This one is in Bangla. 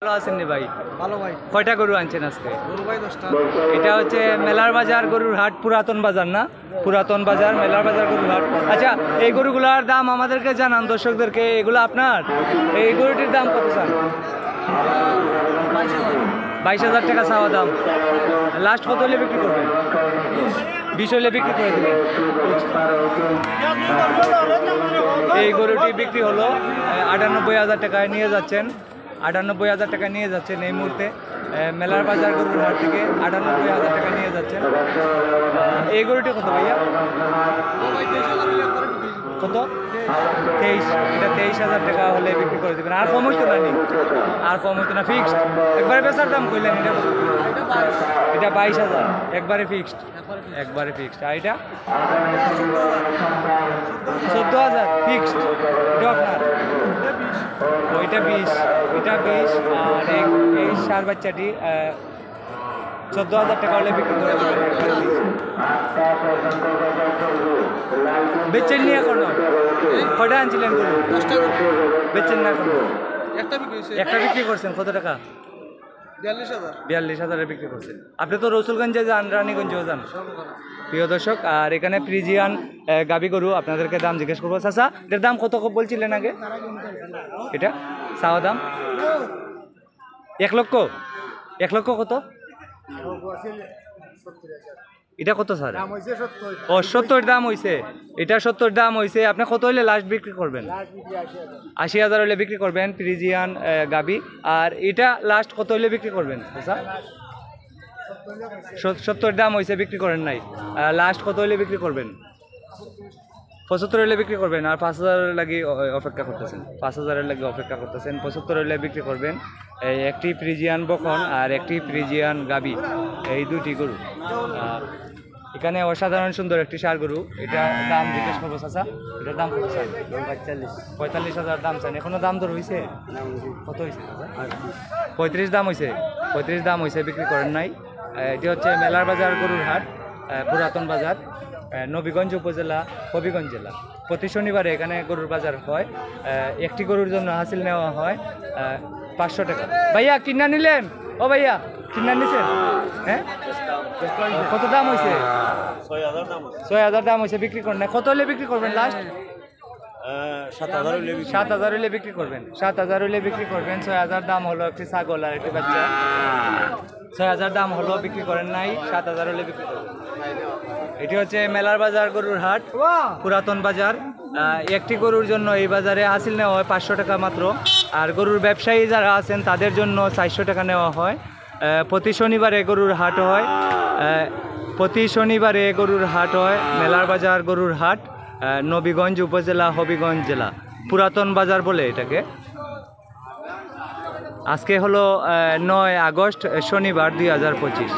ভালো আছেন নি ভাই? ভালো ভাই। কয়টা গরু আনছেন আজকে? গরু ভাই 10টা। এটা হচ্ছে মেলার বাজার গরুর হাট, পুরাতন বাজার না? পুরাতন বাজার, মেলার বাজার গরুর হাট। আচ্ছা, এই গরুগুলার দাম আমাদেরকে জানান, দর্শকদেরকে। এগুলো আপনার? এই গরুটির দাম কত চান? 22,000 টাকা চাওয়া দাম। লাস্ট কত হলে বিক্রি করবেন? 20 হলে বিক্রি করে দেবেন। এই গরুটি বিক্রি হলো 98,000 টাকায় নিয়ে যাচ্ছেন। 98,000 টাকা নিয়ে যাচ্ছেন এই মুহূর্তে মেলার বাজার গরুর হাট থেকে 98,000 টাকা নিয়ে যাচ্ছেন। এই গরুটি কত ভাইয়া? কত? 23। এটা 23,000 টাকা হলে বিক্রি করে দেবেন। আর কম হইতো না নি? আর কম হইতো না, ফিক্সড একবারে বেচার দাম কইলেন? এটা 22,000 একবারে ফিক্সড, একবারে ফিক্সড। আর এটা 14,000 ফিক্সড। এটা আপনার? ওইটা 20, এটা 20 আর এই সার বাচ্চাটি 14,000 টাকা হলে বিক্রি করে দেবেন। বেচেন নিয়ে এখন কয়টা আনছিলেন গরু? বেচেন না এখন? একটা বিক্রি করছেন। কত টাকা? 42,000 বিক্রি করছেন। আপনি তো রসুলগঞ্জে যান, রানীগঞ্জেও যান। প্রিয় দর্শক, আর এখানে ফ্রিজিয়ান গাবি গরু আপনাদেরকে দাম জিজ্ঞেস করবো। চাচা, এটার দাম কত বলছিলেন আগে? এটা চাওয়া দাম 1 লক্ষ। 1 লক্ষ কত? এটা কত স্যার? ও 70 দাম হয়েছে। এটা 70 দাম হয়েছে। আপনি কত হইলে লাস্ট বিক্রি করবেন? 80,000 হইলে বিক্রি করবেন ফ্রিজিয়ান গাবি। আর এটা লাস্ট কত হইলে বিক্রি করবেন? 70 দাম হয়েছে, বিক্রি করেন নাই। লাস্ট কত হইলে বিক্রি করবেন? 75 হইলে বিক্রি করবেন। আর 5,000 লাগি অপেক্ষা করতেছেন। 5,000 লাগি অপেক্ষা করতেছেন। 75 হইলে বিক্রি করবেন। একটি ফ্রিজিয়ান বকন আর একটি ফ্রিজিয়ান গাবি, এই দুটি গরু। এখানে অসাধারণ সুন্দর একটি ষাঁড় গরু। এটা দাম জিজ্ঞেস করবো চাচা, এটার দাম কত চাই? 45,000 দাম চান। এখনো দাম দর হয়েছে? কত হয়েছে? 35 দাম হয়েছে। 35 দাম হয়েছে, বিক্রি করেন নাই। এটি হচ্ছে মেলার বাজার গরুর হাট, পুরাতন বাজার, নবীগঞ্জ উপজেলা, হবিগঞ্জ জেলা। প্রতি শনিবারে এখানে গরুর বাজার হয়। একটি গরুর জন্য হাসিল নেওয়া হয় 500 টাকা। ভাইয়া কিনা নিলেন? ও ভাইয়া কিনা নিছেন? হ্যাঁ, কত দাম হয়েছে? 6,000 দাম হয়েছে, বিক্রি করেন না। কত হলে বিক্রি করবেন লাস্ট? 7,000 হলে বিক্রি করবেন। 7,000 হলে বিক্রি করবেন। 6,000 দাম হলো একটি ছাগল আর একটি বাচ্চা। 6,000 দাম হলো, বিক্রি করেন নাই। 7,000 হলে বিক্রি করবেন। এটি হচ্ছে মেলার বাজার গরুর হাট, পুরাতন বাজার। একটি গরুর জন্য এই বাজারে হাসিল নেওয়া হয় 500 টাকা মাত্র। আর গরুর ব্যবসায়ী যারা আছেন তাদের জন্য 400 টাকা নেওয়া হয়। প্রতি শনিবারে গরুর হাট হয়। প্রতি শনিবারে গরুর হাট হয় মেলার বাজার গরুর হাট, নবীগঞ্জ উপজেলা, হবিগঞ্জ জেলা। পুরাতন বাজার বলে এটাকে। আজকে হলো 9 আগস্ট, শনিবার 2025।